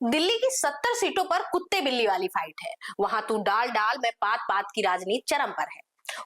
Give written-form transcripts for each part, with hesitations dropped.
दिल्ली की 70 सीटों पर कुत्ते बिल्ली वाली फाइट है। वहां तू डाल डाल में पात पात की राजनीति चरम पर है।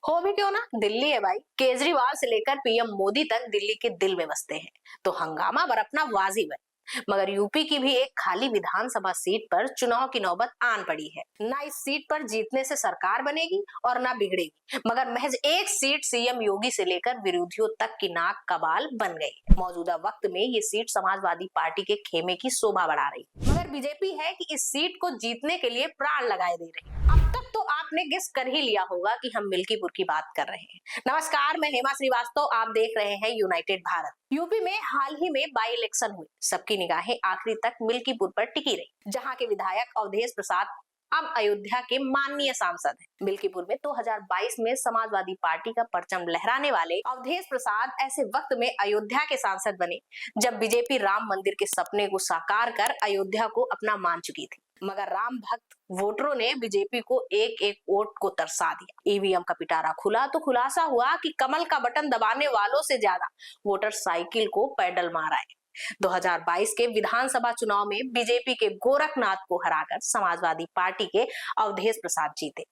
हो भी क्यों ना, दिल्ली है भाई। केजरीवाल से लेकर पीएम मोदी तक दिल्ली के दिल में बसते हैं, तो हंगामा बरपना वाजिब है। मगर यूपी की भी एक खाली विधानसभा सीट पर चुनाव की नौबत आन पड़ी है। ना इस सीट पर जीतने से सरकार बनेगी और ना बिगड़ेगी, मगर महज एक सीट सीएम योगी से लेकर विरोधियों तक की नाक का बाल बन गई। मौजूदा वक्त में ये सीट समाजवादी पार्टी के खेमे की शोभा बढ़ा रही, मगर बीजेपी है कि इस सीट को जीतने के लिए प्राण लगाए दे रही। अब तक तो आपने गेस कर ही लिया होगा कि हम मिल्कीपुर की बात कर रहे हैं। नमस्कार, मैं हेमा श्रीवास्तव, आप देख रहे हैं यूनाइटेड भारत। यूपी में हाल ही में बाई इलेक्शन हुई। सबकी निगाहें आखिरी तक मिल्कीपुर पर टिकी रही, जहां के विधायक अवधेश प्रसाद अब अयोध्या के माननीय सांसद हैं। मिल्कीपुर में 2022 में समाजवादी पार्टी का परचम लहराने वाले अवधेश प्रसाद ऐसे वक्त में अयोध्या के सांसद बने जब बीजेपी राम मंदिर के सपने को साकार कर अयोध्या को अपना मान चुकी थी। मगर राम भक्त वोटरों ने बीजेपी को एक एक वोट को तरसा दिया। ईवीएम का पिटारा खुला तो खुलासा हुआ कि कमल का बटन दबाने वालों से ज्यादा वोटर साइकिल को पैडल मारा है। 2022 के विधानसभा चुनाव में बीजेपी के गोरखनाथ को हराकर समाजवादी पार्टी के अवधेश प्रसाद जीते।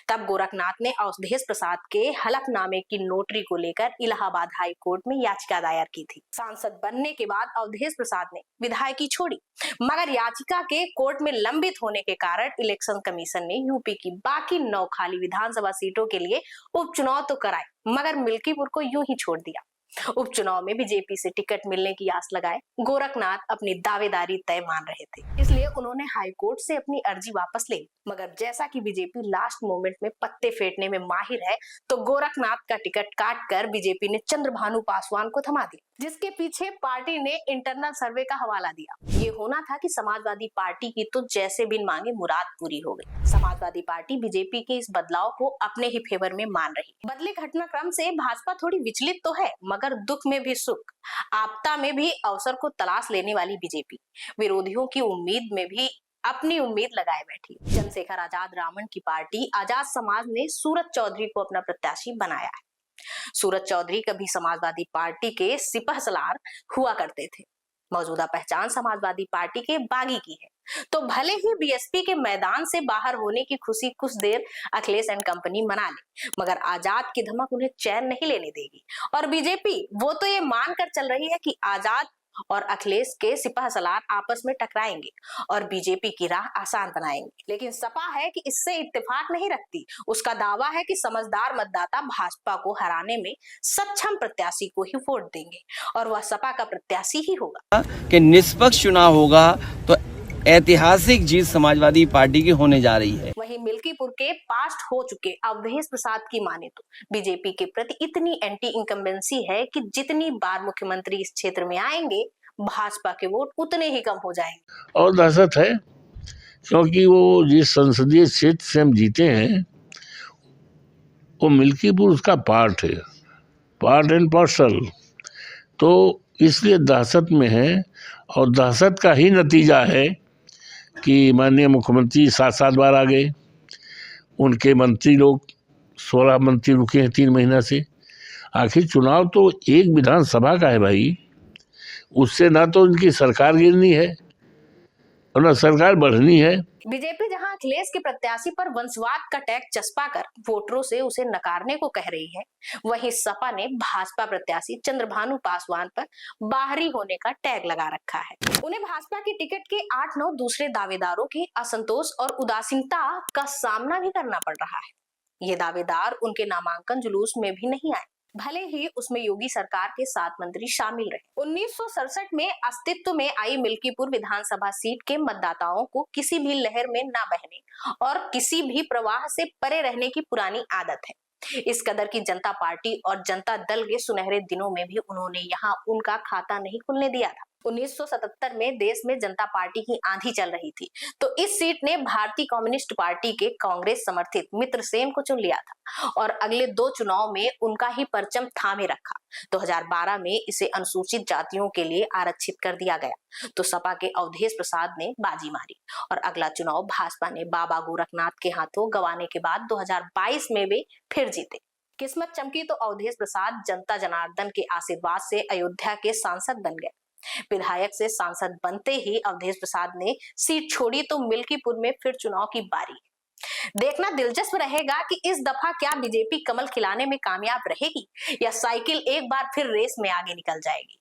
तब गोरखनाथ ने अवधेश प्रसाद के हलफनामे की नोटरी को लेकर इलाहाबाद हाई कोर्ट में याचिका दायर की थी। सांसद बनने के बाद अवधेश प्रसाद ने विधायकी छोड़ी, मगर याचिका के कोर्ट में लंबित होने के कारण इलेक्शन कमीशन ने यूपी की बाकी 9 खाली विधानसभा सीटों के लिए उपचुनाव तो कराए, मगर मिल्कीपुर को यूं ही छोड़ दिया। उपचुनाव में बीजेपी से टिकट मिलने की आस लगाए गोरखनाथ अपनी दावेदारी तय मान रहे थे, इसलिए उन्होंने हाई कोर्ट से अपनी अर्जी वापस ली। मगर जैसा कि बीजेपी लास्ट मोमेंट में पत्ते फेंटने में माहिर है, तो गोरखनाथ का टिकट काट कर बीजेपी ने चंद्रभानु पासवान को थमा दिया, जिसके पीछे पार्टी ने इंटरनल सर्वे का हवाला दिया। ये होना था कि समाजवादी पार्टी की तो जैसे बिन मांगे मुराद पूरी हो गई। समाजवादी पार्टी बीजेपी के इस बदलाव को अपने ही फेवर में मान रही। बदले घटनाक्रम से भाजपा थोड़ी विचलित तो है, मगर दुख में भी सुख, आपदा में भी अवसर को तलाश लेने वाली बीजेपी विरोधियों की उम्मीद में भी अपनी उम्मीद लगाए बैठी। चंद्रशेखर आजाद रावण की पार्टी आजाद समाज ने सूरज चौधरी को अपना प्रत्याशी बनाया है। सूरज चौधरी कभी समाजवादी पार्टी के सिपहसालार हुआ करते थे। मौजूदा पहचान समाजवादी पार्टी के बागी की है, तो भले ही बीएसपी के मैदान से बाहर होने की खुशी कुछ देर अखिलेश एंड कंपनी मना ले, मगर आजाद की धमक उन्हें चैन नहीं लेने देगी। और बीजेपी वो तो ये मानकर चल रही है कि आजाद और अखिलेश के सिपहसालार आपस में टकराएंगे और बीजेपी की राह आसान बनाएंगे। लेकिन सपा है कि इससे इत्तेफाक नहीं रखती। उसका दावा है कि समझदार मतदाता भाजपा को हराने में सक्षम प्रत्याशी को ही वोट देंगे और वह सपा का प्रत्याशी ही होगा। कि निष्पक्ष चुनाव होगा तो ऐतिहासिक जीत समाजवादी पार्टी की होने जा रही है। वहीं मिल्कीपुर के पास्ट हो चुके अवधेश प्रसाद की माने तो बीजेपी के प्रति इतनी एंटी इंकम्बेंसी है कि जितनी बार मुख्यमंत्री इस क्षेत्र में आएंगे, भाजपा के वोट उतने ही कम हो जाएंगे। और दहशत है, क्योंकि वो जिस संसदीय क्षेत्र से हम जीते हैं वो मिल्कीपुर उसका पार्ट है, पार्ट एंड पार्सल, तो इसलिए दहशत में है। और दहशत का ही नतीजा है कि माननीय मुख्यमंत्री 7 बार आ गए, उनके मंत्री लोग 16 मंत्री रुके हैं 3 महीना से। आखिर चुनाव तो एक विधानसभा का है भाई, उससे ना तो उनकी सरकार गिरनी है और ना सरकार बढ़नी है। बीजेपी जहां अखिलेश के प्रत्याशी पर वंशवाद का टैग चस्पा कर वोटरों से उसे नकारने को कह रही है, वहीं सपा ने भाजपा प्रत्याशी चंद्रभानु पासवान पर बाहरी होने का टैग लगा रखा है। उन्हें भाजपा की टिकट के 8-9 दूसरे दावेदारों के असंतोष और उदासीनता का सामना भी करना पड़ रहा है। ये दावेदार उनके नामांकन जुलूस में भी नहीं आए, भले ही उसमें योगी सरकार के 7 मंत्री शामिल रहे। 1967 में अस्तित्व में आई मिल्कीपुर विधानसभा सीट के मतदाताओं को किसी भी लहर में ना बहने और किसी भी प्रवाह से परे रहने की पुरानी आदत है। इस कदर की जनता पार्टी और जनता दल के सुनहरे दिनों में भी उन्होंने यहाँ उनका खाता नहीं खुलने दिया था। 1977 में देश में जनता पार्टी की आंधी चल रही थी, तो इस सीट ने भारतीय कम्युनिस्ट पार्टी के कांग्रेस समर्थित मित्र सेन को चुन लिया था और अगले 2 चुनाव में उनका ही परचम थामे रखा। 2012 में इसे अनुसूचित जातियों के लिए आरक्षित कर दिया गया, तो सपा के अवधेश प्रसाद ने बाजी मारी और अगला चुनाव भाजपा ने बाबा गोरखनाथ के हाथों गंवाने के बाद 2022 में वे फिर जीते। किस्मत चमकी तो अवधेश प्रसाद जनता जनार्दन के आशीर्वाद से अयोध्या के सांसद बन गए। विधायक से सांसद बनते ही अवधेश प्रसाद ने सीट छोड़ी तो मिल्कीपुर में फिर चुनाव की बारी। देखना दिलचस्प रहेगा कि इस दफा क्या बीजेपी कमल खिलाने में कामयाब रहेगी या साइकिल एक बार फिर रेस में आगे निकल जाएगी।